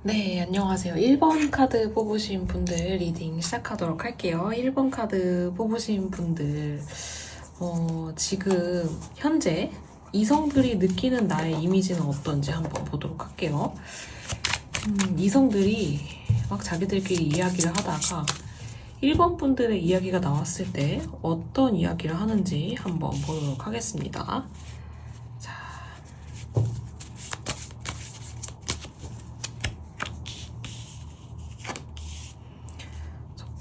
네, 안녕하세요. 1번 카드 뽑으신 분들 리딩 시작하도록 할게요. 1번 카드 뽑으신 분들, 지금 현재 이성들이 느끼는 나의 이미지는 어떤지 한번 보도록 할게요. 이성들이 막 자기들끼리 이야기를 하다가 1번 분들의 이야기가 나왔을 때 어떤 이야기를 하는지 한번 보도록 하겠습니다. 자,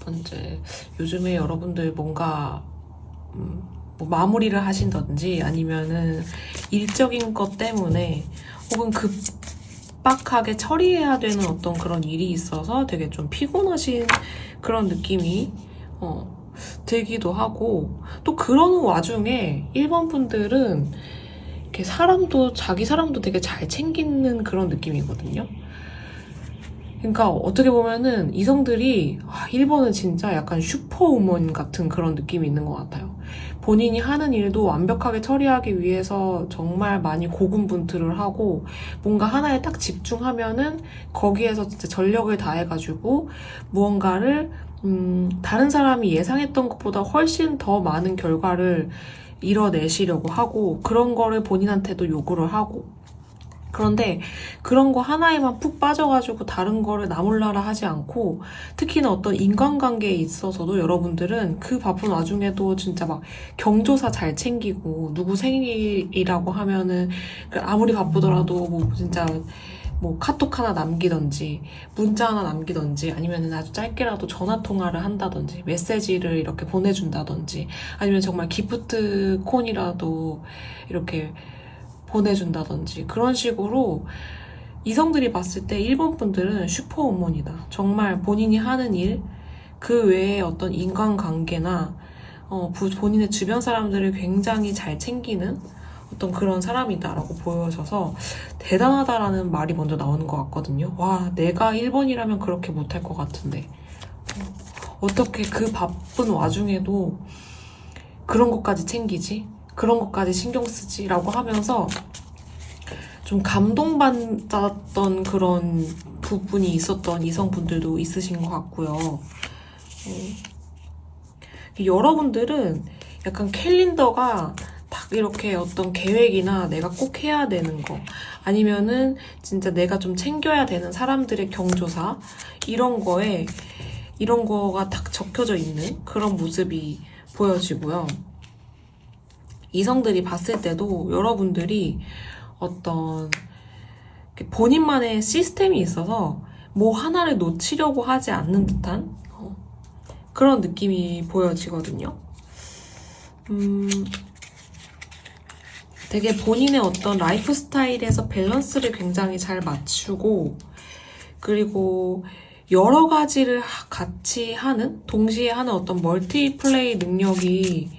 번째, 요즘에 여러분들 뭔가 뭐 마무리를 하신다든지 아니면은 일적인 것 때문에 혹은 급박하게 처리해야 되는 어떤 그런 일이 있어서 되게 좀 피곤하신 그런 느낌이 들기도 하고, 또 그러는 와중에 1번 분들은 이렇게 자기 사람도 되게 잘 챙기는 그런 느낌이거든요. 그러니까 어떻게 보면은 이성들이 1번은 진짜 약간 슈퍼우먼 같은 그런 느낌이 있는 것 같아요. 본인이 하는 일도 완벽하게 처리하기 위해서 정말 많이 고군분투를 하고 뭔가 하나에 딱 집중하면은 거기에서 진짜 전력을 다해가지고 무언가를 다른 사람이 예상했던 것보다 훨씬 더 많은 결과를 이뤄내시려고 하고, 그런 거를 본인한테도 요구를 하고, 그런데 그런 거 하나에만 푹 빠져가지고 다른 거를 나몰라라 하지 않고, 특히나 어떤 인간관계에 있어서도 여러분들은 그 바쁜 와중에도 진짜 막 경조사 잘 챙기고, 누구 생일이라고 하면은 아무리 바쁘더라도 뭐 진짜 뭐 카톡 하나 남기던지 문자 하나 남기던지 아니면은 아주 짧게라도 전화 통화를 한다든지 메시지를 이렇게 보내준다든지 아니면 정말 기프트콘이라도 이렇게 보내준다든지 그런 식으로 이성들이 봤을 때 1번 분들은 슈퍼우먼이다. 정말 본인이 하는 일, 그 외에 어떤 인간관계나 본인의 주변 사람들을 굉장히 잘 챙기는 어떤 그런 사람이다라고 보여져서 대단하다라는 말이 먼저 나오는 것 같거든요. 와, 내가 1번이라면 그렇게 못할 것 같은데 어떻게 그 바쁜 와중에도 그런 것까지 챙기지? 그런 것까지 신경 쓰지? 라고 하면서 좀 감동받았던 그런 부분이 있었던 이성분들도 있으신 것 같고요. 여러분들은 약간 캘린더가 딱 이렇게 어떤 계획이나 내가 꼭 해야 되는 거, 아니면은 진짜 내가 좀 챙겨야 되는 사람들의 경조사, 이런 거가 딱 적혀져 있는 그런 모습이 보여지고요. 이성들이 봤을 때도 여러분들이 어떤 본인만의 시스템이 있어서 뭐 하나를 놓치려고 하지 않는 듯한 그런 느낌이 보여지거든요. 되게 본인의 어떤 라이프 스타일에서 밸런스를 굉장히 잘 맞추고, 그리고 여러 가지를 같이 하는, 동시에 하는 어떤 멀티플레이 능력이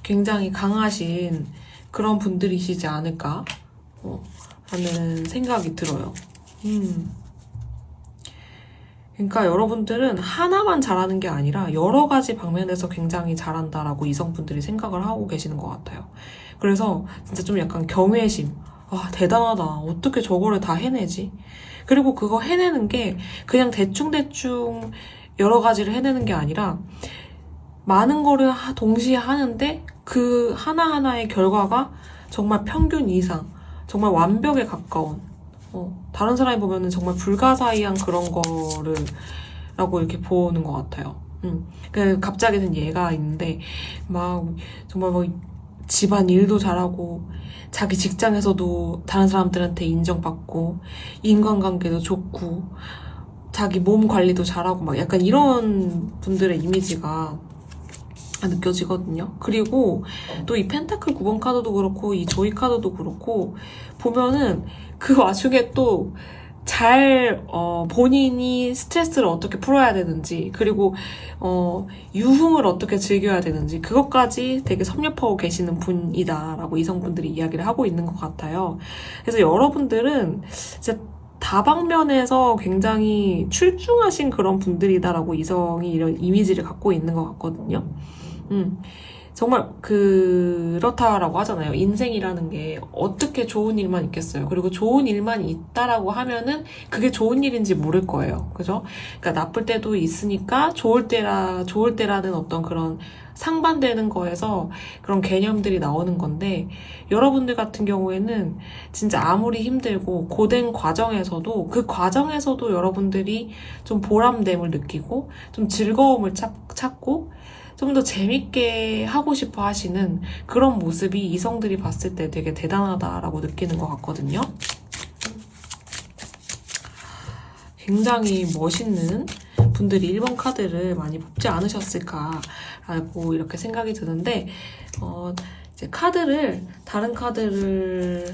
굉장히 강하신 그런 분들이시지 않을까 하는 생각이 들어요. 그러니까 여러분들은 하나만 잘하는 게 아니라 여러 가지 방면에서 굉장히 잘한다라고 이성분들이 생각을 하고 계시는 것 같아요. 그래서 진짜 좀 약간 경외심. 와, 대단하다. 어떻게 저거를 다 해내지? 그리고 그거 해내는 게 그냥 대충대충 여러 가지를 해내는 게 아니라 많은 거를 동시에 하는데 그 하나하나의 결과가 정말 평균 이상, 정말 완벽에 가까운, 다른 사람이 보면은 정말 불가사의한 그런 거를 라고 이렇게 보는 것 같아요. 갑자기 든 예가 있는데 막 정말 뭐 집안 일도 잘하고 자기 직장에서도 다른 사람들한테 인정받고 인간관계도 좋고 자기 몸 관리도 잘하고 막 약간 이런 분들의 이미지가 느껴지거든요. 그리고 또 이 펜타클 9번 카드도 그렇고 이 조이 카드도 그렇고 보면은 그 와중에 또 잘 본인이 스트레스를 어떻게 풀어야 되는지, 그리고 유흥을 어떻게 즐겨야 되는지 그것까지 되게 섭렵하고 계시는 분이다라고 이성분들이 이야기를 하고 있는 것 같아요. 그래서 여러분들은 진짜 다방면에서 굉장히 출중하신 그런 분들이다라고 이성이 이런 이미지를 갖고 있는 것 같거든요. 정말 그렇다라고 하잖아요. 인생이라는 게 어떻게 좋은 일만 있겠어요. 그리고 좋은 일만 있다라고 하면은 그게 좋은 일인지 모를 거예요. 그죠? 그러니까 나쁠 때도 있으니까 좋을 때라는 어떤 그런 상반되는 거에서 그런 개념들이 나오는 건데, 여러분들 같은 경우에는 진짜 아무리 힘들고 고된 과정에서도 그 과정에서도 여러분들이 좀 보람됨을 느끼고 좀 즐거움을 찾고 좀 더 재밌게 하고 싶어 하시는 그런 모습이 이성들이 봤을 때 되게 대단하다라고 느끼는 것 같거든요. 굉장히 멋있는 분들이 1번 카드를 많이 뽑지 않으셨을까라고 이렇게 생각이 드는데, 이제 다른 카드를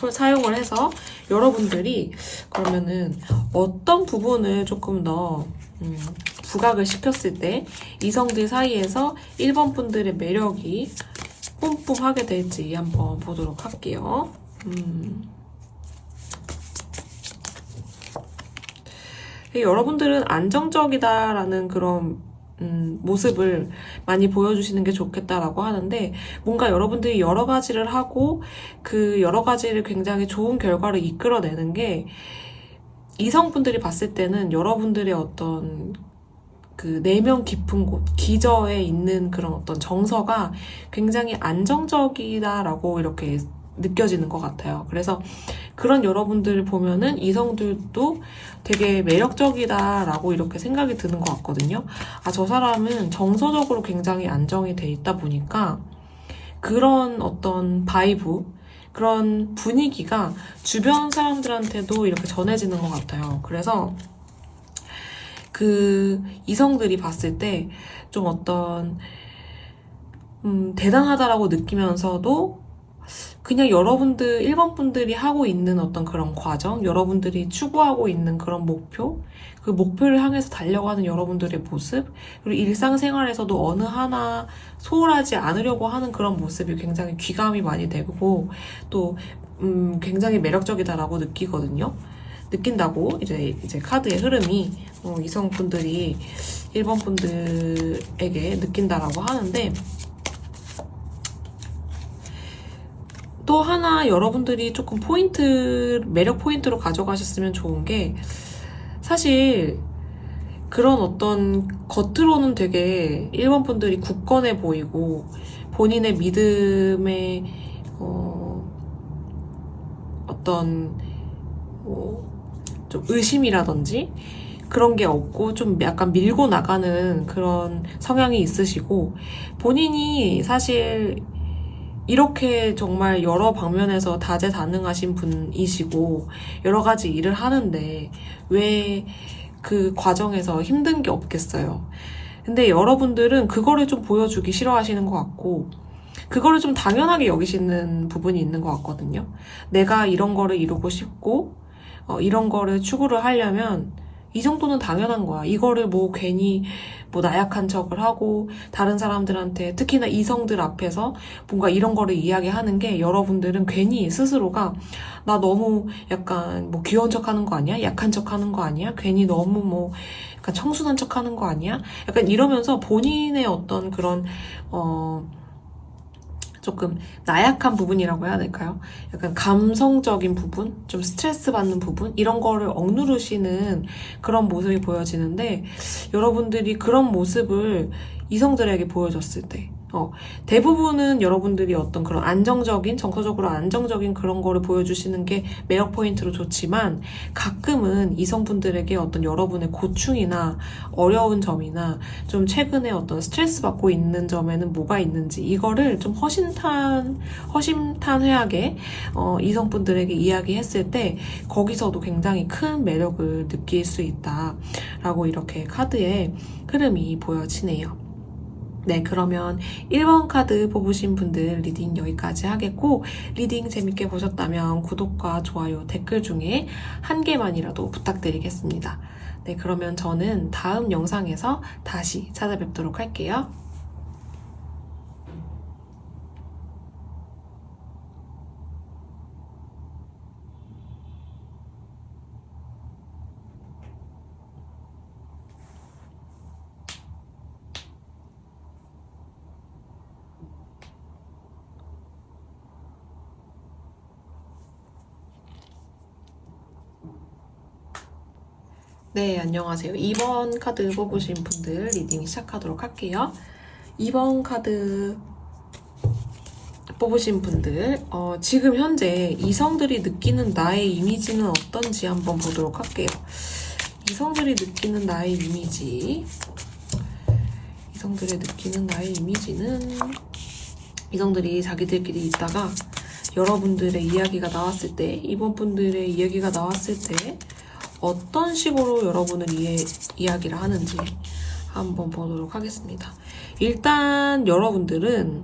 사용을 해서 여러분들이 그러면은 어떤 부분을 조금 더 부각을 시켰을 때 이성들 사이에서 1번 분들의 매력이 뿜뿜하게 될지 한번 보도록 할게요. 여러분들은 안정적이다라는 그런 모습을 많이 보여주시는 게 좋겠다라고 하는데, 뭔가 여러분들이 여러 가지를 하고 그 여러 가지를 굉장히 좋은 결과를 이끌어내는 게 이성분들이 봤을 때는 여러분들의 어떤 그 내면 깊은 곳, 기저에 있는 그런 어떤 정서가 굉장히 안정적이다라고 이렇게 느껴지는 것 같아요. 그래서 그런 여러분들을 보면은 이성들도 되게 매력적이다라고 이렇게 생각이 드는 것 같거든요. 아, 저 사람은 정서적으로 굉장히 안정이 돼 있다 보니까 그런 어떤 바이브, 그런 분위기가 주변 사람들한테도 이렇게 전해지는 것 같아요. 그래서 그 이성들이 봤을 때 좀 어떤 대단하다라고 느끼면서도 그냥 여러분들 1번 분들이 하고 있는 어떤 그런 과정, 여러분들이 추구하고 있는 그런 목표, 그 목표를 향해서 달려가는 여러분들의 모습, 그리고 일상생활에서도 어느 하나 소홀하지 않으려고 하는 그런 모습이 굉장히 귀감이 많이 되고 또 굉장히 매력적이다라고 느낀다고 이제 카드의 흐름이 이성분들이 1번 분들에게 느낀다라고 하는데, 또 하나 여러분들이 조금 매력 포인트로 가져가셨으면 좋은 게, 사실 그런 어떤 겉으로는 되게 1번 분들이 굳건해 보이고 본인의 믿음의 어떤 좀 의심이라든지 그런 게 없고 좀 약간 밀고 나가는 그런 성향이 있으시고, 본인이 사실 이렇게 정말 여러 방면에서 다재다능하신 분이시고 여러 가지 일을 하는데 왜 그 과정에서 힘든 게 없겠어요. 근데 여러분들은 그거를 좀 보여주기 싫어하시는 것 같고 그거를 좀 당연하게 여기시는 부분이 있는 것 같거든요. 내가 이런 거를 이루고 싶고 이런 거를 추구를 하려면 이 정도는 당연한 거야. 이거를 뭐 괜히 뭐 나약한 척을 하고 다른 사람들한테, 특히나 이성들 앞에서 뭔가 이런 거를 이야기하는 게, 여러분들은 괜히 스스로가 나 너무 약간 뭐 귀여운 척 하는 거 아니야? 약한 척 하는 거 아니야? 괜히 너무 뭐 약간 청순한 척 하는 거 아니야? 약간 이러면서 본인의 어떤 그런 조금 나약한 부분이라고 해야 될까요? 약간 감성적인 부분, 좀 스트레스 받는 부분, 이런 거를 억누르시는 그런 모습이 보여지는데, 여러분들이 그런 모습을 이성들에게 보여줬을 때 대부분은 여러분들이 어떤 그런 정서적으로 안정적인 그런 거를 보여주시는 게 매력 포인트로 좋지만, 가끔은 이성분들에게 어떤 여러분의 고충이나 어려운 점이나 좀 최근에 어떤 스트레스 받고 있는 점에는 뭐가 있는지, 이거를 좀 허심탄회하게 이성분들에게 이야기했을 때 거기서도 굉장히 큰 매력을 느낄 수 있다라고 이렇게 카드의 흐름이 보여지네요. 네, 그러면 1번 카드 뽑으신 분들 리딩 여기까지 하겠고, 리딩 재밌게 보셨다면 구독과 좋아요, 댓글 중에 한 개만이라도 부탁드리겠습니다. 네, 그러면 저는 다음 영상에서 다시 찾아뵙도록 할게요. 네, 안녕하세요. 2번 카드 뽑으신 분들 리딩 시작하도록 할게요. 2번 카드 뽑으신 분들, 지금 현재 이성들이 느끼는 나의 이미지는 어떤지 한번 보도록 할게요. 이성들이 느끼는 나의 이미지. 이성들이 느끼는 나의 이미지는, 이성들이 자기들끼리 있다가 여러분들의 이야기가 나왔을 때, 이번 분들의 이야기가 나왔을 때 어떤 식으로 여러분을 이야기를 하는지 한번 보도록 하겠습니다. 일단 여러분들은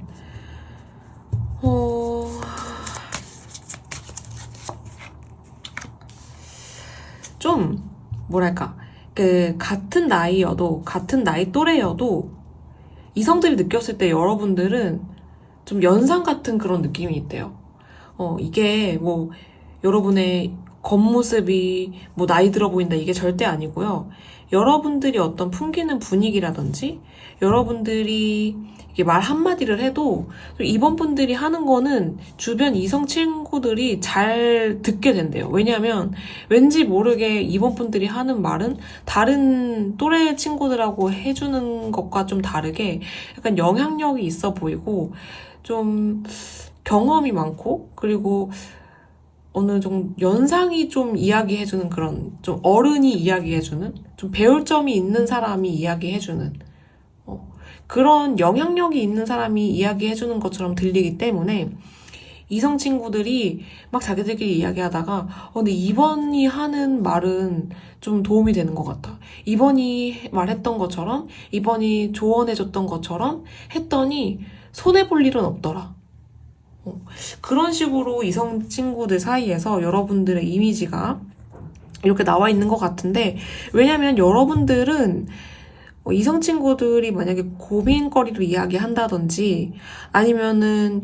좀 뭐랄까, 같은 나이여도, 같은 나이 또래여도 이성들이 느꼈을 때 여러분들은 좀 연상 같은 그런 느낌이 있대요. 이게 뭐 여러분의 겉모습이 뭐 나이 들어 보인다 이게 절대 아니고요. 여러분들이 어떤 풍기는 분위기라든지 여러분들이 이게 말 한마디를 해도 이번 분들이 하는 거는 주변 이성 친구들이 잘 듣게 된대요. 왜냐하면 왠지 모르게 이번 분들이 하는 말은 다른 또래 친구들하고 해주는 것과 좀 다르게 약간 영향력이 있어 보이고 좀 경험이 많고 그리고 어느 정도 연상이 좀 이야기해주는 그런 좀 어른이 이야기해주는 좀 배울 점이 있는 사람이 이야기해주는 그런 영향력이 있는 사람이 이야기해주는 것처럼 들리기 때문에 이성 친구들이 막 자기들끼리 이야기하다가 근데 이번이 하는 말은 좀 도움이 되는 것 같아. 이번이 말했던 것처럼 이번이 조언해줬던 것처럼 했더니 손해볼 일은 없더라. 그런 식으로 이성 친구들 사이에서 여러분들의 이미지가 이렇게 나와 있는 것 같은데 왜냐면 여러분들은 이성 친구들이 만약에 고민거리로 이야기한다든지 아니면은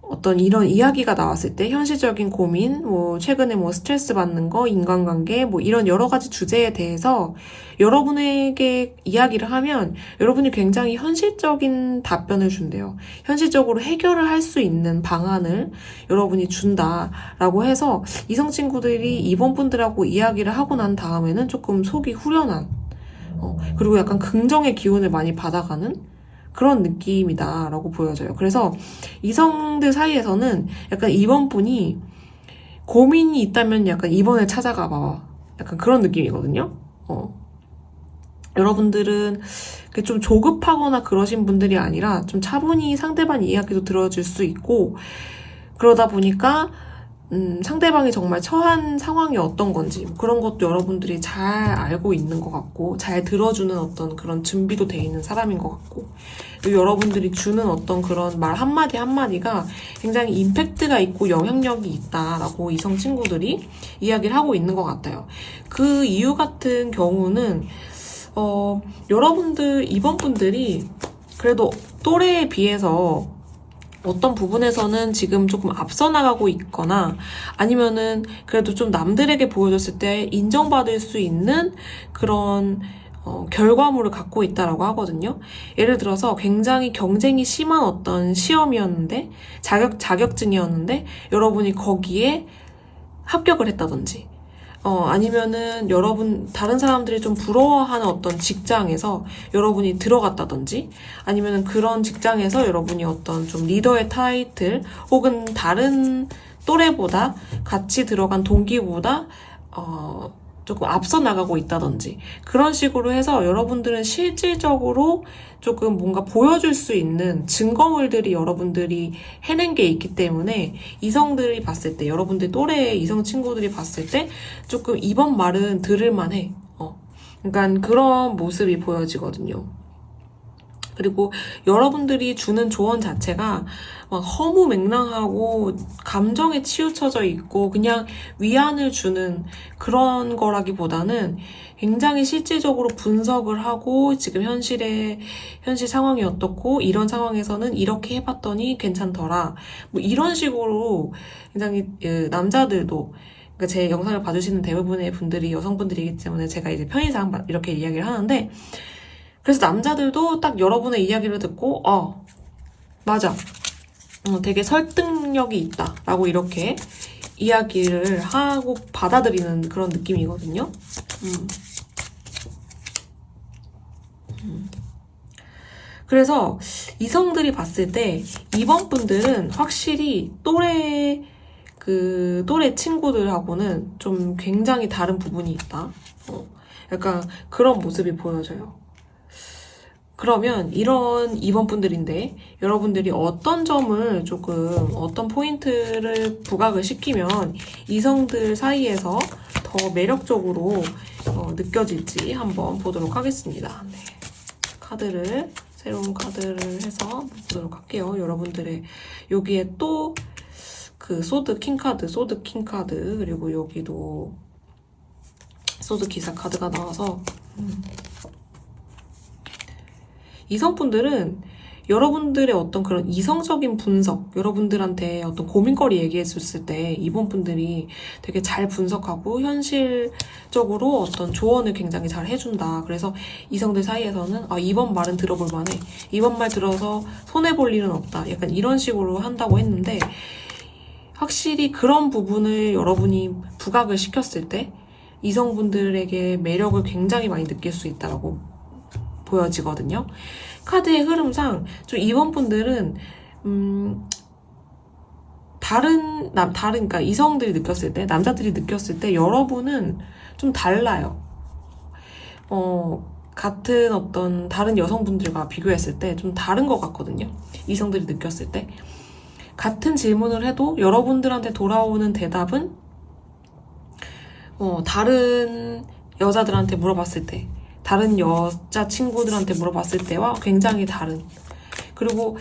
어떤 이런 이야기가 나왔을 때 현실적인 고민, 뭐 최근에 뭐 스트레스 받는 거, 인간관계, 뭐 이런 여러 가지 주제에 대해서 여러분에게 이야기를 하면 여러분이 굉장히 현실적인 답변을 준대요. 현실적으로 해결을 할 수 있는 방안을 여러분이 준다라고 해서 이성 친구들이 이번 분들하고 이야기를 하고 난 다음에는 조금 속이 후련한 그리고 약간 긍정의 기운을 많이 받아가는 그런 느낌이다라고 보여져요. 그래서 이성들 사이에서는 약간 이번 분이 고민이 있다면 약간 이번에 찾아가 봐. 약간 그런 느낌이거든요. 여러분들은 좀 조급하거나 그러신 분들이 아니라 좀 차분히 상대방 이야기도 들어줄 수 있고 그러다 보니까 상대방이 정말 처한 상황이 어떤 건지 그런 것도 여러분들이 잘 알고 있는 것 같고 잘 들어주는 어떤 그런 준비도 돼 있는 사람인 것 같고 그리고 여러분들이 주는 어떤 그런 말 한마디 한마디가 굉장히 임팩트가 있고 영향력이 있다라고 이성 친구들이 이야기를 하고 있는 것 같아요. 그 이유 같은 경우는 여러분들 이번 분들이 그래도 또래에 비해서 어떤 부분에서는 지금 조금 앞서 나가고 있거나 아니면은 그래도 좀 남들에게 보여줬을 때 인정받을 수 있는 그런 결과물을 갖고 있다라고 하거든요. 예를 들어서 굉장히 경쟁이 심한 어떤 시험이었는데 자격증이었는데 여러분이 거기에 합격을 했다든지 아니면은 다른 사람들이 좀 부러워하는 어떤 직장에서 여러분이 들어갔다든지 아니면은 그런 직장에서 여러분이 어떤 좀 리더의 타이틀 혹은 다른 또래보다 같이 들어간 동기보다 조금 앞서 나가고 있다든지 그런 식으로 해서 여러분들은 실질적으로 조금 뭔가 보여줄 수 있는 증거물들이 여러분들이 해낸 게 있기 때문에 이성들이 봤을 때 여러분들 또래의 이성 친구들이 봤을 때 조금 이번 말은 들을만해. 그러니까 그런 모습이 보여지거든요. 그리고 여러분들이 주는 조언 자체가 막 허무맹랑하고 감정에 치우쳐져 있고 그냥 위안을 주는 그런 거라기보다는 굉장히 실질적으로 분석을 하고 지금 현실 상황이 어떻고 이런 상황에서는 이렇게 해봤더니 괜찮더라. 뭐 이런 식으로 굉장히 남자들도 그러니까 제 영상을 봐주시는 대부분의 분들이 여성분들이기 때문에 제가 이제 편의상 이렇게 이야기를 하는데 그래서 남자들도 딱 여러분의 이야기를 듣고 맞아 되게 설득력이 있다 라고 이렇게 이야기를 하고 받아들이는 그런 느낌이거든요. 그래서 이성들이 봤을 때 이번 분들은 확실히 또래 친구들하고는 좀 굉장히 다른 부분이 있다. 약간 그런 모습이 보여져요. 그러면 이런 이번 분들인데 여러분들이 어떤 점을 조금 어떤 포인트를 부각을 시키면 이성들 사이에서 더 매력적으로 느껴질지 한번 보도록 하겠습니다. 네. 새로운 카드를 해서 보도록 할게요. 여러분들의 여기에 또 그 소드 킹 카드, 그리고 여기도 소드 기사 카드가 나와서 이성분들은 여러분들의 어떤 그런 이성적인 분석, 여러분들한테 어떤 고민거리 얘기해줬을 때 이번 분들이 되게 잘 분석하고 현실적으로 어떤 조언을 굉장히 잘 해준다. 그래서 이성들 사이에서는 이번 말은 들어볼 만해. 이번 말 들어서 손해볼 일은 없다. 약간 이런 식으로 한다고 했는데 확실히 그런 부분을 여러분이 부각을 시켰을 때 이성분들에게 매력을 굉장히 많이 느낄 수 있다고 보여지거든요. 카드의 흐름상 좀 이번 분들은 그러니까 이성들이 느꼈을 때, 남자들이 느꼈을 때 여러분은 좀 달라요. 같은 어떤 다른 여성분들과 비교했을 때 좀 다른 것 같거든요. 이성들이 느꼈을 때. 같은 질문을 해도 여러분들한테 돌아오는 대답은 다른 여자들한테 물어봤을 때, 다른 여자친구들한테 물어봤을 때와 굉장히 다른. 그리고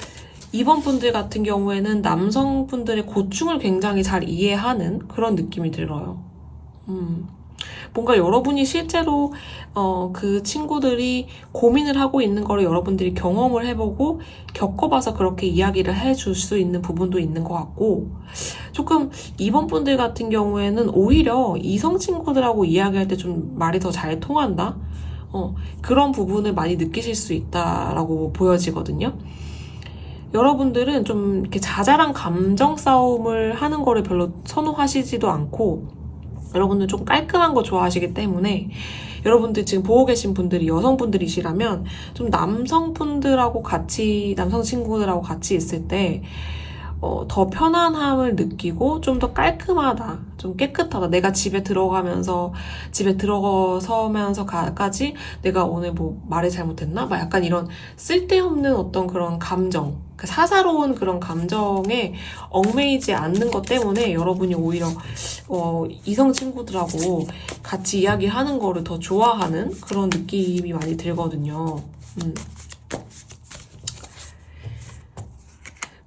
이번 분들 같은 경우에는 남성분들의 고충을 굉장히 잘 이해하는 그런 느낌이 들어요. 뭔가 여러분이 실제로 그 친구들이 고민을 하고 있는 거를 여러분들이 경험을 해보고 겪어봐서 그렇게 이야기를 해줄 수 있는 부분도 있는 것 같고, 조금 이번 분들 같은 경우에는 오히려 이성 친구들하고 이야기할 때 좀 말이 더 잘 통한다? 그런 부분을 많이 느끼실 수 있다라고 보여지거든요. 여러분들은 좀 이렇게 자잘한 감정 싸움을 하는 거를 별로 선호하시지도 않고, 여러분들 좀 깔끔한 거 좋아하시기 때문에 여러분들 지금 보고 계신 분들이 여성분들이시라면 좀 남성 친구들하고 같이 있을 때 더 편안함을 느끼고 좀 더 깔끔하다, 좀 깨끗하다. 내가 집에 들어서면서까지 내가 오늘 뭐 말을 잘못했나? 막 약간 이런 쓸데없는 어떤 그런 감정, 사사로운 그런 감정에 얽매이지 않는 것 때문에 여러분이 오히려 이성 친구들하고 같이 이야기하는 거를 더 좋아하는 그런 느낌이 많이 들거든요.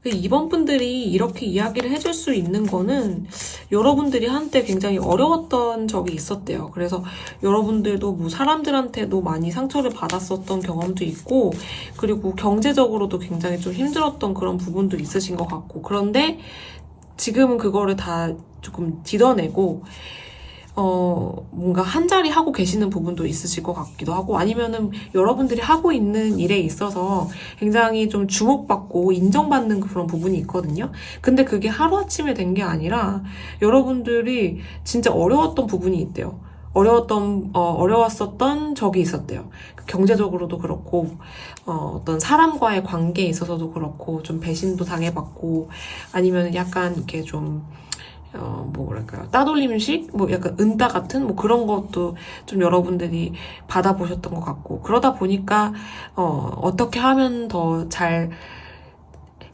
이번 분들이 이렇게 이야기를 해줄 수 있는 거는 여러분들이 한때 굉장히 어려웠던 적이 있었대요. 그래서 여러분들도 뭐 사람들한테도 많이 상처를 받았었던 경험도 있고, 그리고 경제적으로도 굉장히 좀 힘들었던 그런 부분도 있으신 것 같고, 그런데 지금은 그거를 다 조금 딛어내고 뭔가 한 자리 하고 계시는 부분도 있으실 것 같기도 하고, 아니면은 여러분들이 하고 있는 일에 있어서 굉장히 좀 주목받고 인정받는 그런 부분이 있거든요. 근데 그게 하루아침에 된 게 아니라 여러분들이 진짜 어려웠던 부분이 있대요. 어려웠었던 적이 있었대요. 경제적으로도 그렇고, 어떤 사람과의 관계에 있어서도 그렇고, 좀 배신도 당해봤고, 아니면 약간 이렇게 좀 뭐랄까요, 따돌림식? 뭐 약간 은따 같은? 뭐 그런 것도 좀 여러분들이 받아보셨던 것 같고, 그러다 보니까, 어떻게 하면 더 잘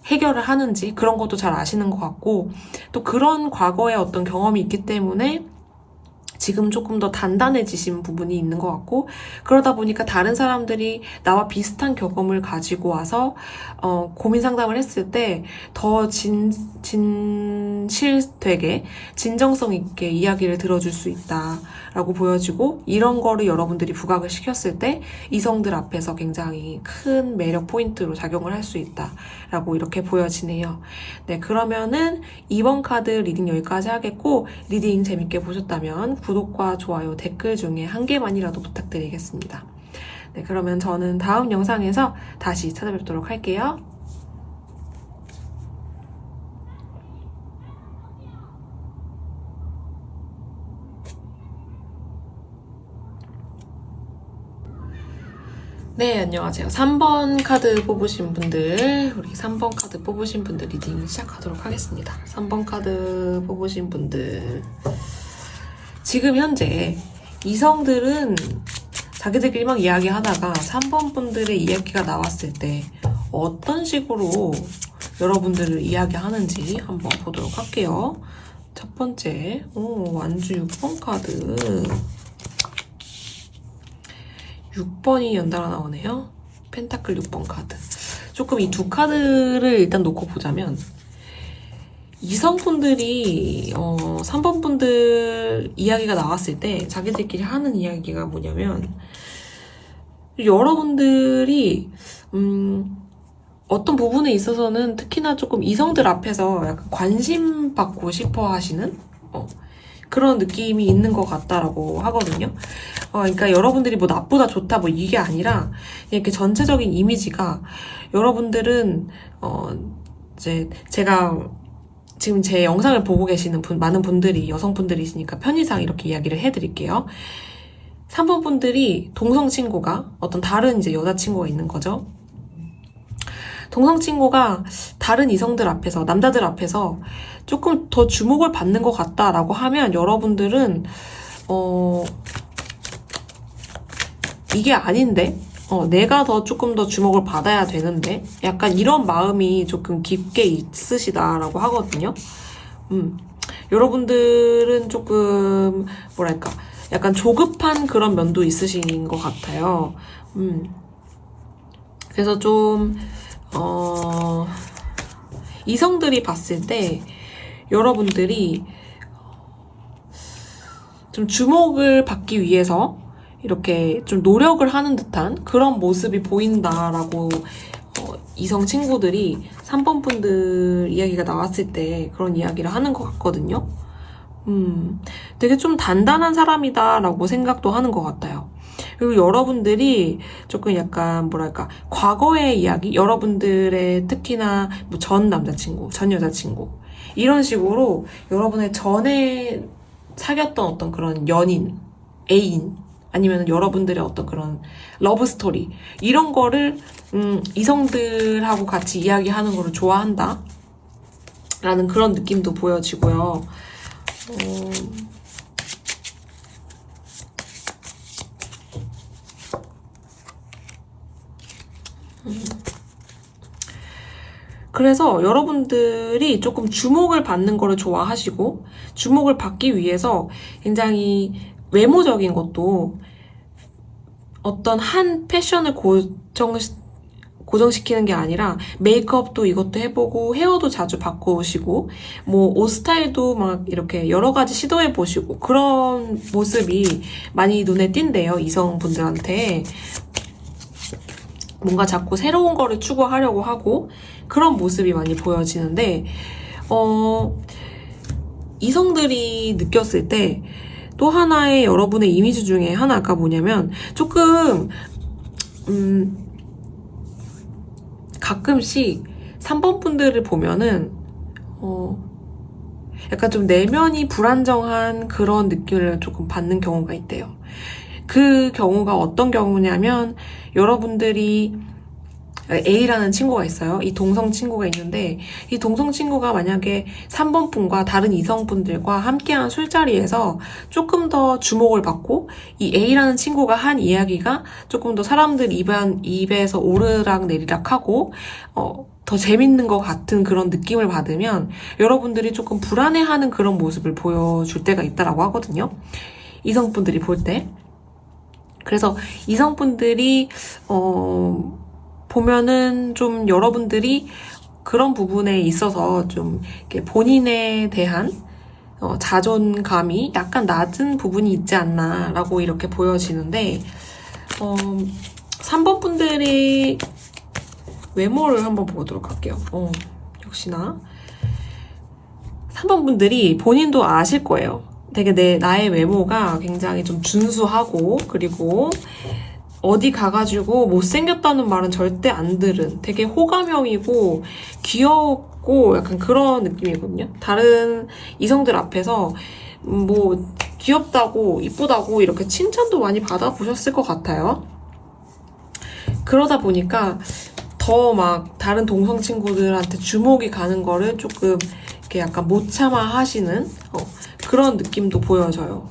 해결을 하는지 그런 것도 잘 아시는 것 같고, 또 그런 과거의 어떤 경험이 있기 때문에 지금 조금 더 단단해지신 부분이 있는 것 같고, 그러다 보니까 다른 사람들이 나와 비슷한 경험을 가지고 와서 고민 상담을 했을 때 더 진실되게 진정성 있게 이야기를 들어줄 수 있다라고 보여지고, 이런 거를 여러분들이 부각을 시켰을 때 이성들 앞에서 굉장히 큰 매력 포인트로 작용을 할 수 있다라고 이렇게 보여지네요. 네, 그러면은 이번 카드 리딩 여기까지 하겠고, 리딩 재밌게 보셨다면 구독과 좋아요, 댓글 중에 한 개만이라도 부탁드리겠습니다. 네, 그러면 저는 다음 영상에서 다시 찾아뵙도록 할게요. 네, 안녕하세요. 3번 카드 뽑으신 분들, 우리 3번 카드 뽑으신 분들 리딩 시작하도록 하겠습니다. 3번 카드 뽑으신 분들. 지금 현재 이성들은 자기들끼리 막 이야기하다가 3번 분들의 이야기가 나왔을 때 어떤 식으로 여러분들을 이야기하는지 한번 보도록 할게요. 첫 번째, 완주 6번 카드. 6번이 연달아 나오네요. 펜타클 6번 카드. 조금 이 두 카드를 일단 놓고 보자면 이성분들이 3번 분들 이야기가 나왔을 때 자기들끼리 하는 이야기가 뭐냐면 여러분들이 어떤 부분에 있어서는 특히나 조금 이성들 앞에서 약간 관심 받고 싶어 하시는 그런 느낌이 있는 것 같다라고 하거든요. 그러니까 여러분들이 뭐 나쁘다 좋다 뭐 이게 아니라 이렇게 전체적인 이미지가 여러분들은 이제 제가 지금 제 영상을 보고 계시는 많은 분들이 여성분들이시니까 편의상 이렇게 이야기를 해드릴게요. 3번 분들이 동성 친구가 어떤 다른 이제 여자친구가 있는 거죠. 동성 친구가 다른 이성들 앞에서, 남자들 앞에서 조금 더 주목을 받는 것 같다라고 하면 여러분들은 이게 아닌데? 내가 조금 더 주목을 받아야 되는데? 약간 이런 마음이 조금 깊게 있으시다라고 하거든요. 여러분들은 조금, 뭐랄까, 약간 조급한 그런 면도 있으신 것 같아요. 그래서 좀, 이성들이 봤을 때 여러분들이 좀 주목을 받기 위해서 이렇게 좀 노력을 하는 듯한 그런 모습이 보인다라고 이성 친구들이 3번 분들 이야기가 나왔을 때 그런 이야기를 하는 것 같거든요. 되게 좀 단단한 사람이다라고 생각도 하는 것 같아요. 그리고 여러분들이 조금 약간 뭐랄까 과거의 이야기, 여러분들의 특히나 뭐 전 남자친구, 전 여자친구 이런 식으로 여러분의 전에 사귀었던 어떤 그런 연인, 애인 아니면 여러분들의 어떤 그런 러브 스토리 이런 거를 이성들하고 같이 이야기하는 거를 좋아한다 라는 그런 느낌도 보여지고요. 그래서 여러분들이 조금 주목을 받는 거를 좋아하시고 주목을 받기 위해서 굉장히 외모적인 것도 어떤 한 패션을 고정시키는 게 아니라 메이크업도 이것도 해보고 헤어도 자주 바꾸시고 뭐 옷 스타일도 막 이렇게 여러 가지 시도해 보시고 그런 모습이 많이 눈에 띈대요. 이성분들한테 뭔가 자꾸 새로운 거를 추구하려고 하고 그런 모습이 많이 보여지는데 이성들이 느꼈을 때 또 하나의 여러분의 이미지 중에 하나가 뭐냐면 조금 가끔씩 3번 분들을 보면은 약간 좀 내면이 불안정한 그런 느낌을 조금 받는 경우가 있대요. 그 경우가 어떤 경우냐면 여러분들이 A라는 친구가 있어요. 이 동성 친구가 있는데 이 동성 친구가 만약에 3번 분과 다른 이성분들과 함께한 술자리에서 조금 더 주목을 받고 이 A라는 친구가 한 이야기가 조금 더 사람들 입에서 오르락 내리락 하고 더 재밌는 것 같은 그런 느낌을 받으면 여러분들이 조금 불안해하는 그런 모습을 보여줄 때가 있다라고 하거든요. 이성분들이 볼 때. 그래서 이성분들이 보면은 좀 여러분들이 그런 부분에 있어서 좀 이렇게 본인에 대한 자존감이 약간 낮은 부분이 있지 않나라고 이렇게 보여지는데 3번 분들이 외모를 한번 보도록 할게요. 역시나 3번 분들이 본인도 아실 거예요. 되게 나의 외모가 굉장히 좀 준수하고 그리고 어디 가가지고 못생겼다는 말은 절대 안 들은 되게 호감형이고 귀엽고 약간 그런 느낌이거든요. 다른 이성들 앞에서 뭐 귀엽다고 이쁘다고 이렇게 칭찬도 많이 받아보셨을 것 같아요. 그러다 보니까 더 막 다른 동성 친구들한테 주목이 가는 거를 조금 이렇게 약간 못 참아 하시는 그런 느낌도 보여져요.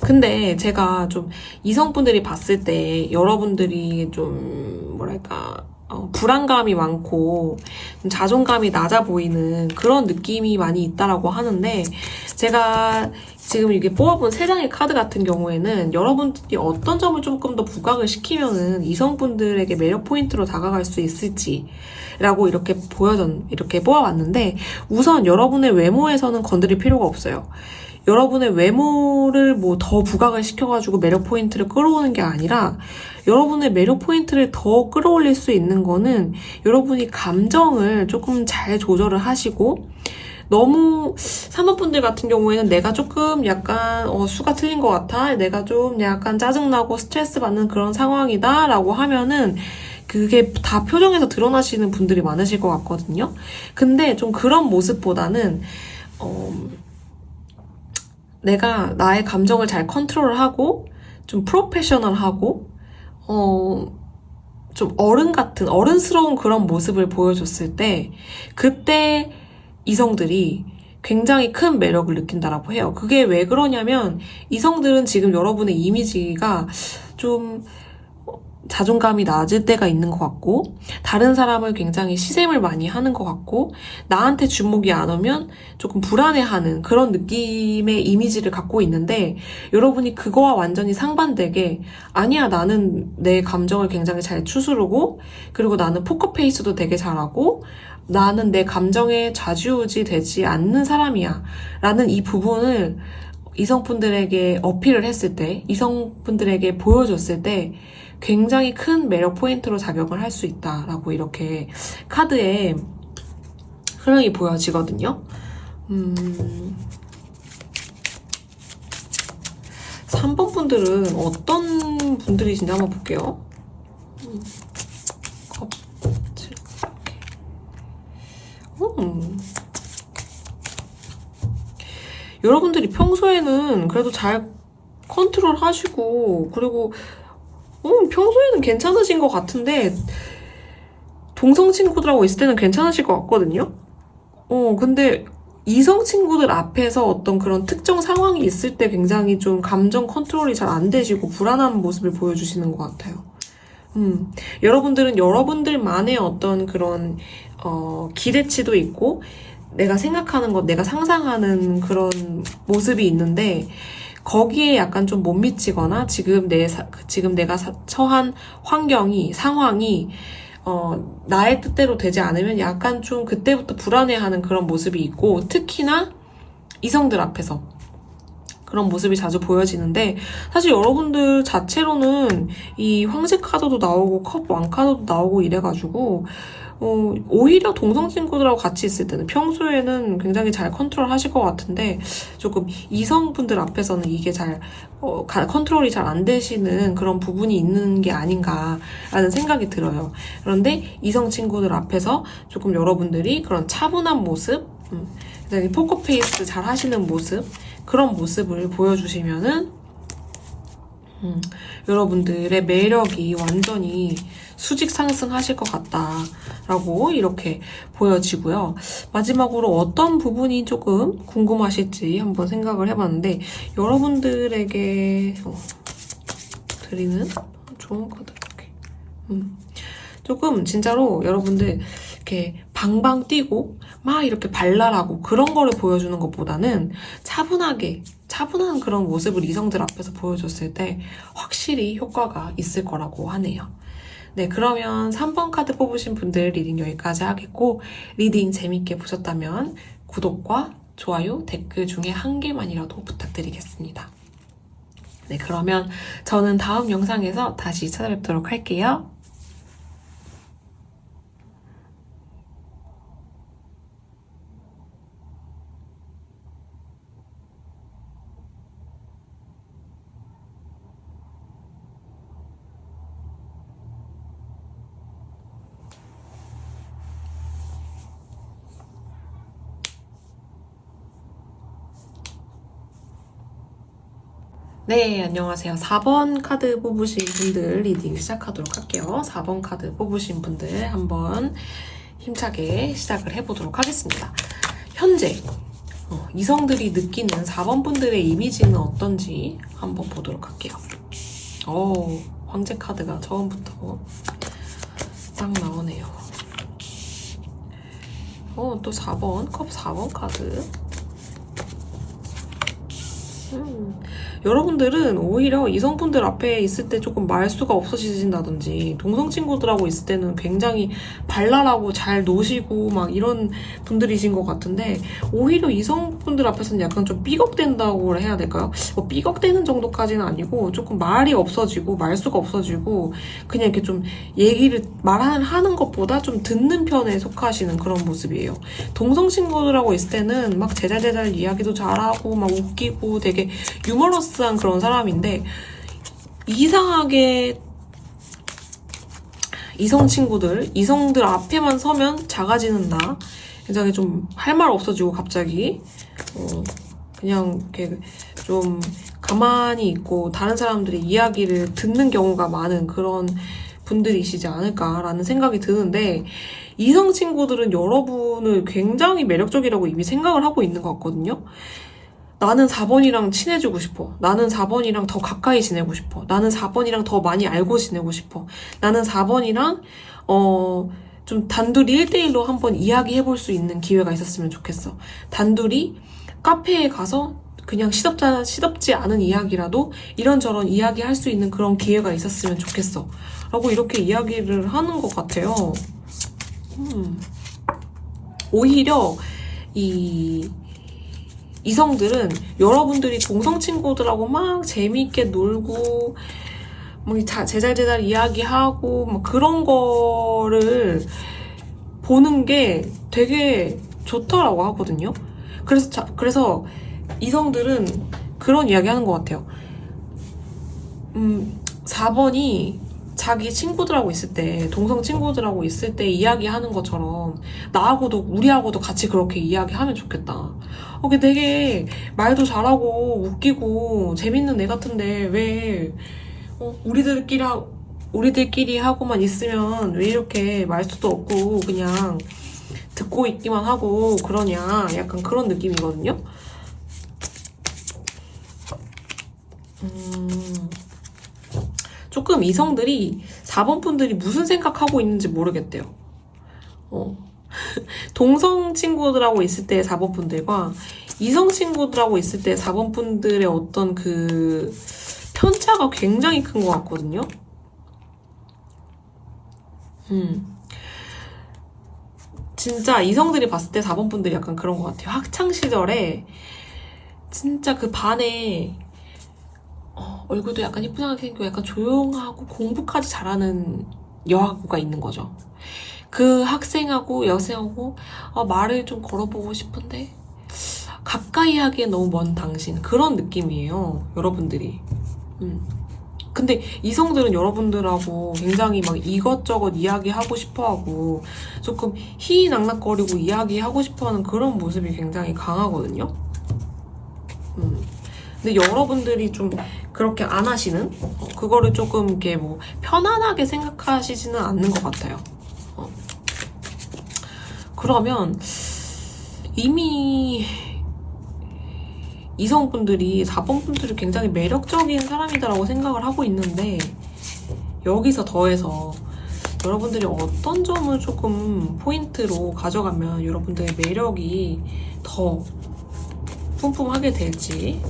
근데 제가 좀 이성분들이 봤을 때 여러분들이 좀 뭐랄까 불안감이 많고 좀 자존감이 낮아 보이는 그런 느낌이 많이 있다라고 하는데, 제가 지금 이게 뽑아본 세 장의 카드 같은 경우에는 여러분들이 어떤 점을 조금 더 부각을 시키면은 이성분들에게 매력 포인트로 다가갈 수 있을지라고 이렇게 뽑아봤는데, 우선 여러분의 외모에서는 건드릴 필요가 없어요. 여러분의 외모를 뭐 더 부각을 시켜가지고 매력 포인트를 끌어오는 게 아니라, 여러분의 매력 포인트를 더 끌어올릴 수 있는 거는 여러분이 감정을 조금 잘 조절을 하시고, 너무 3번 분들 같은 경우에는 내가 조금 약간 수가 틀린 것 같아, 내가 좀 약간 짜증나고 스트레스 받는 그런 상황이다 라고 하면은 그게 다 표정에서 드러나시는 분들이 많으실 것 같거든요. 근데 좀 그런 모습보다는 내가 나의 감정을 잘 컨트롤하고 좀 프로페셔널하고 좀 어른스러운 그런 모습을 보여줬을 때, 그때 이성들이 굉장히 큰 매력을 느낀다라고 해요. 그게 왜 그러냐면, 이성들은 지금 여러분의 이미지가 좀 자존감이 낮을 때가 있는 것 같고, 다른 사람을 굉장히 시샘을 많이 하는 것 같고, 나한테 주목이 안 오면 조금 불안해하는 그런 느낌의 이미지를 갖고 있는데, 여러분이 그거와 완전히 상반되게, 아니야, 나는 내 감정을 굉장히 잘 추스르고, 그리고 나는 포커페이스도 되게 잘하고, 나는 내 감정에 좌지우지 되지 않는 사람이야 라는 이 부분을 이성분들에게 어필을 했을 때, 이성분들에게 보여줬을 때 굉장히 큰 매력 포인트로 작용을 할 수 있다라고 이렇게 카드에 흐름이 보여지거든요. 3번 분들은 어떤 분들이신지 한번 볼게요. 여러분들이 평소에는 그래도 잘 컨트롤 하시고, 그리고 평소에는 괜찮으신 것 같은데, 동성 친구들하고 있을 때는 괜찮으실 것 같거든요? 근데 이성 친구들 앞에서 어떤 그런 특정 상황이 있을 때 굉장히 좀 감정 컨트롤이 잘 안 되시고 불안한 모습을 보여주시는 것 같아요. 여러분들은 여러분들만의 어떤 그런, 기대치도 있고, 내가 생각하는 것, 내가 상상하는 그런 모습이 있는데, 거기에 약간 좀 못 미치거나, 지금 내가 처한 상황이, 나의 뜻대로 되지 않으면 약간 좀 그때부터 불안해하는 그런 모습이 있고, 특히나 이성들 앞에서 그런 모습이 자주 보여지는데, 사실 여러분들 자체로는 이 황제 카드도 나오고 컵 왕 카드도 나오고 이래가지고 오히려 동성 친구들하고 같이 있을 때는 평소에는 굉장히 잘 컨트롤 하실 것 같은데, 조금 이성분들 앞에서는 이게 잘 컨트롤이 잘 안 되시는 그런 부분이 있는 게 아닌가라는 생각이 들어요. 그런데 이성 친구들 앞에서 조금 여러분들이 그런 차분한 모습, 굉장히 포커페이스 잘 하시는 모습, 그런 모습을 보여주시면은 여러분들의 매력이 완전히 수직 상승하실 것 같다라고 이렇게 보여지고요. 마지막으로 어떤 부분이 조금 궁금하실지 한번 생각을 해봤는데, 여러분들에게 드리는 좋은 카드 이렇게 조금 진짜로 여러분들 이렇게 방방 뛰고 막 이렇게 발랄하고 그런 거를 보여주는 것보다는 차분한 그런 모습을 이성들 앞에서 보여줬을 때 확실히 효과가 있을 거라고 하네요. 네, 그러면 3번 카드 뽑으신 분들 리딩 여기까지 하겠고, 리딩 재밌게 보셨다면 구독과 좋아요, 댓글 중에 한 개만이라도 부탁드리겠습니다. 네, 그러면 저는 다음 영상에서 다시 찾아뵙도록 할게요. 네, 안녕하세요. 4번 카드 뽑으신 분들 리딩 시작하도록 할게요. 4번 카드 뽑으신 분들 한번 힘차게 시작을 해보도록 하겠습니다. 현재 이성들이 느끼는 4번 분들의 이미지는 어떤지 한번 보도록 할게요. 황제 카드가 처음부터 딱 나오네요. 또 4번, 컵 4번 카드. 여러분들은 오히려 이성분들 앞에 있을 때 조금 말수가 없어지신다든지 동성 친구들하고 있을 때는 굉장히 발랄하고 잘 노시고 막 이런 분들이신 것 같은데 오히려 이성분들 앞에서는 약간 좀 삐걱댄다고 해야 될까요? 삐걱대는 정도까지는 아니고 조금 말이 없어지고 말수가 없어지고 그냥 이렇게 좀 얘기를 말하는 것보다 좀 듣는 편에 속하시는 그런 모습이에요. 동성 친구들하고 있을 때는 막 제잘제잘 이야기도 잘하고 막 웃기고 되게 유머러스한 그런 사람인데 이상하게 이성들 앞에만 서면 작아지는 나 굉장히 좀 할 말 없어지고 갑자기 그냥 이렇게 좀 가만히 있고 다른 사람들의 이야기를 듣는 경우가 많은 그런 분들이시지 않을까라는 생각이 드는데 이성 친구들은 여러분을 굉장히 매력적이라고 이미 생각을 하고 있는 것 같거든요. 나는 4번이랑 친해지고 싶어. 나는 4번이랑 더 가까이 지내고 싶어. 나는 4번이랑 더 많이 알고 지내고 싶어. 나는 4번이랑 좀 단둘이 1대1로 한번 이야기해볼 수 있는 기회가 있었으면 좋겠어. 단둘이 카페에 가서 그냥 시덥지 않은 이야기라도 이런저런 이야기할 수 있는 그런 기회가 있었으면 좋겠어. 라고 이렇게 이야기를 하는 것 같아요. 오히려 이성들은 여러분들이 동성 친구들하고 막 재미있게 놀고 막 제잘제잘 이야기하고 막 그런 거를 보는 게 되게 좋다라고 하거든요. 그래서 이성들은 그런 이야기 하는 것 같아요. 4번이 자기 친구들하고 있을 때, 동성 친구들하고 있을 때 이야기하는 것처럼 우리하고도 같이 그렇게 이야기하면 좋겠다. 걔 되게 말도 잘하고 웃기고 재밌는 애 같은데 왜 우리들끼리 하고만 있으면 왜 이렇게 말수도 없고 그냥 듣고 있기만 하고 그러냐, 약간 그런 느낌이거든요. 조금 이성들이 4번 분들이 무슨 생각하고 있는지 모르겠대요. 동성 친구들하고 있을 때 4번 분들과 이성 친구들하고 있을 때 4번 분들의 어떤 그 편차가 굉장히 큰 것 같거든요. 진짜 이성들이 봤을 때 4번 분들이 약간 그런 것 같아요. 학창 시절에 진짜 그 반에 얼굴도 약간 이쁘게 생기고 약간 조용하고 공부까지 잘하는 여학우가 있는 거죠. 그 학생하고 여생하고 말을 좀 걸어보고 싶은데 가까이 하기엔 너무 먼 당신, 그런 느낌이에요, 여러분들이. 근데 이성들은 여러분들하고 굉장히 막 이것저것 이야기하고 싶어하고 조금 희희낙낙거리고 이야기하고 싶어하는 그런 모습이 굉장히 강하거든요. 근데 여러분들이 좀 그렇게 안 하시는, 그거를 조금 이렇게 뭐 편안하게 생각하시지는 않는 것 같아요. 그러면 이미 이성분들이 4번 분들이 굉장히 매력적인 사람이다라고 생각을 하고 있는데 여기서 더해서 여러분들이 어떤 점을 조금 포인트로 가져가면 여러분들의 매력이 더 뿜뿜하게 될지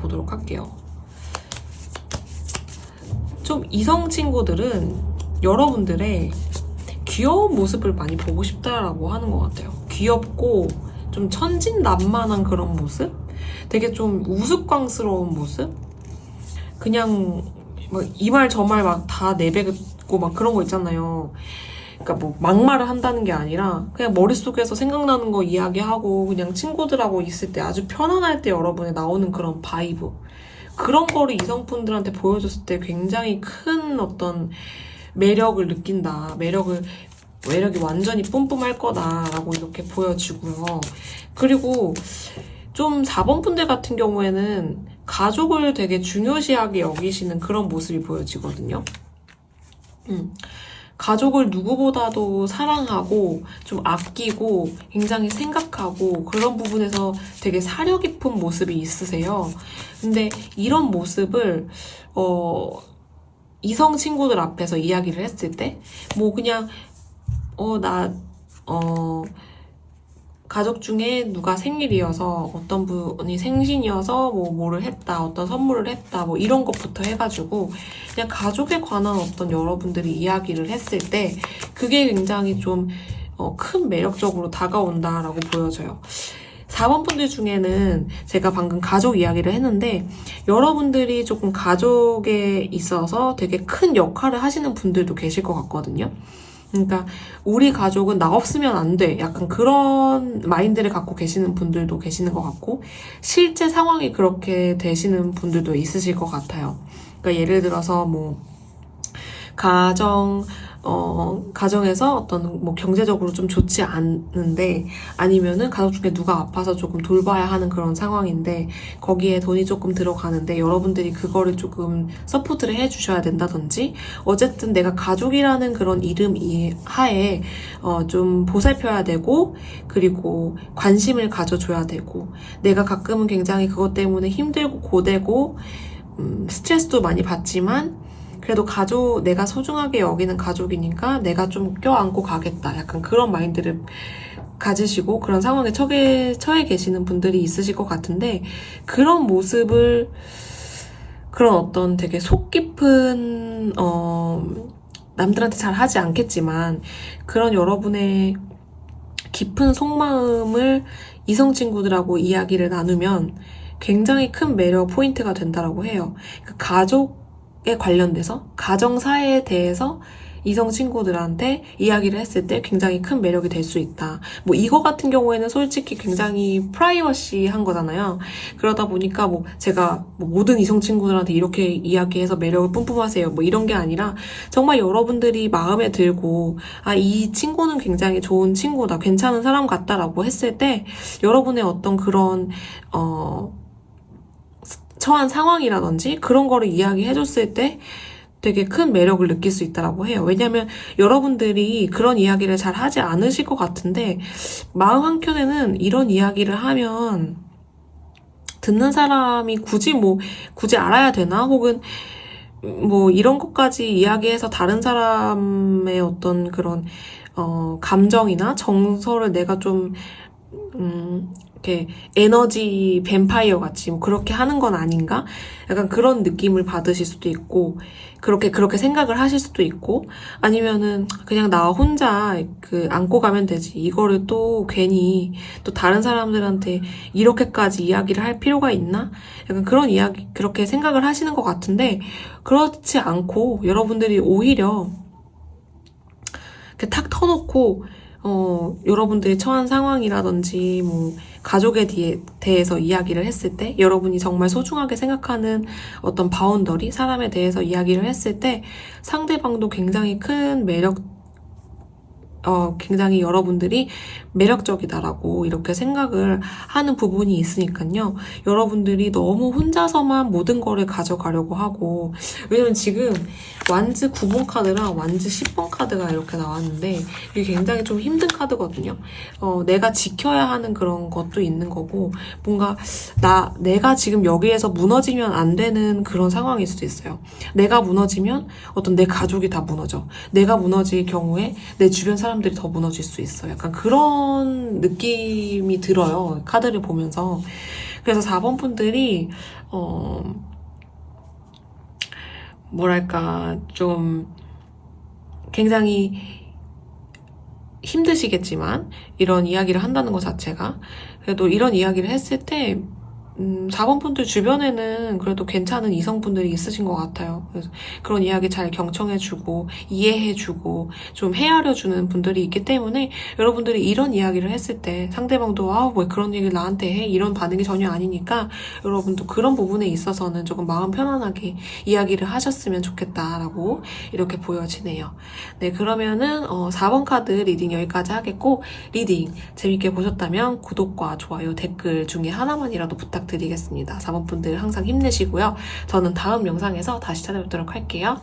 보도록 할게요. 좀 이성 친구들은 여러분들의 귀여운 모습을 많이 보고 싶다라고 하는 것 같아요. 귀엽고 좀 천진난만한 그런 모습? 되게 좀 우스꽝스러운 모습? 그냥 막 이 말 저 말 막 다 내뱉고 막 그런 거 있잖아요. 그러니까 뭐 막말을 한다는 게 아니라 그냥 머릿속에서 생각나는 거 이야기하고 그냥 친구들하고 있을 때 아주 편안할 때 여러분이 나오는 그런 바이브, 그런 거를 이성분들한테 보여줬을 때 굉장히 큰 어떤 매력을 느낀다, 매력이 완전히 뿜뿜할 거다라고 이렇게 보여지고요. 그리고 좀 4번 분들 같은 경우에는 가족을 되게 중요시하게 여기시는 그런 모습이 보여지거든요. 가족을 누구보다도 사랑하고 좀 아끼고 굉장히 생각하고 그런 부분에서 되게 사려 깊은 모습이 있으세요. 근데 이런 모습을 이성 친구들 앞에서 이야기를 했을 때 뭐 그냥 가족 중에 누가 생일이어서 어떤 분이 생신이어서 뭐를 했다, 어떤 선물을 했다, 뭐 이런 것부터 해가지고 그냥 가족에 관한 어떤 여러분들이 이야기를 했을 때 그게 굉장히 좀 큰 매력적으로 다가온다라고 보여져요. 4번 분들 중에는 제가 방금 가족 이야기를 했는데 여러분들이 조금 가족에 있어서 되게 큰 역할을 하시는 분들도 계실 것 같거든요. 그러니까 우리 가족은 나 없으면 안 돼. 약간 그런 마인드를 갖고 계시는 분들도 계시는 것 같고 실제 상황이 그렇게 되시는 분들도 있으실 것 같아요. 그러니까 예를 들어서 뭐 가정에서 어떤 뭐 경제적으로 좀 좋지 않은데 아니면은 가족 중에 누가 아파서 조금 돌봐야 하는 그런 상황인데 거기에 돈이 조금 들어가는데 여러분들이 그거를 조금 서포트를 해주셔야 된다든지 어쨌든 내가 가족이라는 그런 이름 하에 좀 보살펴야 되고 그리고 관심을 가져줘야 되고 내가 가끔은 굉장히 그것 때문에 힘들고 고되고 스트레스도 많이 받지만 그래도 내가 소중하게 여기는 가족이니까 내가 좀 껴안고 가겠다. 약간 그런 마인드를 가지시고 그런 상황에 처해 계시는 분들이 있으실 것 같은데 그런 모습을 그런 어떤 되게 속 깊은 남들한테 잘 하지 않겠지만 그런 여러분의 깊은 속마음을 이성 친구들하고 이야기를 나누면 굉장히 큰 매력 포인트가 된다라고 해요. 가족에 관련돼서 가정사에 대해서 이성 친구들한테 이야기를 했을 때 굉장히 큰 매력이 될 수 있다. 뭐 이거 같은 경우에는 솔직히 굉장히 프라이버시한 거잖아요. 그러다 보니까 뭐 제가 뭐 모든 이성 친구들한테 이렇게 이야기해서 매력을 뿜뿜하세요. 뭐 이런 게 아니라 정말 여러분들이 마음에 들고 이 친구는 굉장히 좋은 친구다. 괜찮은 사람 같다라고 했을 때 여러분의 어떤 그런 처한 상황이라든지 그런 거를 이야기해줬을 때 되게 큰 매력을 느낄 수 있다고 해요. 왜냐면 여러분들이 그런 이야기를 잘 하지 않으실 것 같은데 마음 한켠에는 이런 이야기를 하면 듣는 사람이 굳이 알아야 되나? 혹은 뭐 이런 것까지 이야기해서 다른 사람의 어떤 그런 감정이나 정서를 내가 좀 이렇게 에너지 뱀파이어 같이 뭐 그렇게 하는 건 아닌가? 약간 그런 느낌을 받으실 수도 있고 그렇게 생각을 하실 수도 있고 아니면은 그냥 나 혼자 안고 가면 되지 이거를 또 괜히 또 다른 사람들한테 이렇게까지 이야기를 할 필요가 있나? 약간 그렇게 생각을 하시는 것 같은데 그렇지 않고 여러분들이 오히려 이렇게 탁 터놓고 여러분들이 처한 상황이라든지 뭐 가족에 대해서 이야기를 했을 때 여러분이 정말 소중하게 생각하는 어떤 바운더리 사람에 대해서 이야기를 했을 때 상대방도 굉장히 큰 굉장히 여러분들이 매력적이다라고 이렇게 생각을 하는 부분이 있으니까요. 여러분들이 너무 혼자서만 모든 거를 가져가려고 하고 왜냐면 지금 완즈 9번 카드랑 완즈 10번 카드가 이렇게 나왔는데 이게 굉장히 좀 힘든 카드거든요. 내가 지켜야 하는 그런 것도 있는 거고 뭔가 내가 지금 여기에서 무너지면 안 되는 그런 상황일 수도 있어요. 내가 무너지면 어떤 내 가족이 다 무너져. 내가 무너질 경우에 내 주변 사람들이 더 무너질 수 있어요. 약간 그런 느낌이 들어요. 카드를 보면서. 그래서 4번 분들이 뭐랄까 좀 굉장히 힘드시겠지만 이런 이야기를 한다는 것 자체가 그래도 이런 이야기를 했을 때 4번 분들 주변에는 그래도 괜찮은 이성분들이 있으신 것 같아요. 그래서 그런 이야기 잘 경청해주고 이해해주고 좀 헤아려주는 분들이 있기 때문에 여러분들이 이런 이야기를 했을 때 상대방도 왜 그런 얘기를 나한테 해? 이런 반응이 전혀 아니니까 여러분도 그런 부분에 있어서는 조금 마음 편안하게 이야기를 하셨으면 좋겠다라고 이렇게 보여지네요. 네, 그러면은 4번 카드 리딩 여기까지 하겠고 리딩 재밌게 보셨다면 구독과 좋아요, 댓글 중에 하나만이라도 부탁드립니다. 부탁드리겠습니다. 사모분들 항상 힘내시고요. 저는 다음 영상에서 다시 찾아뵙도록 할게요.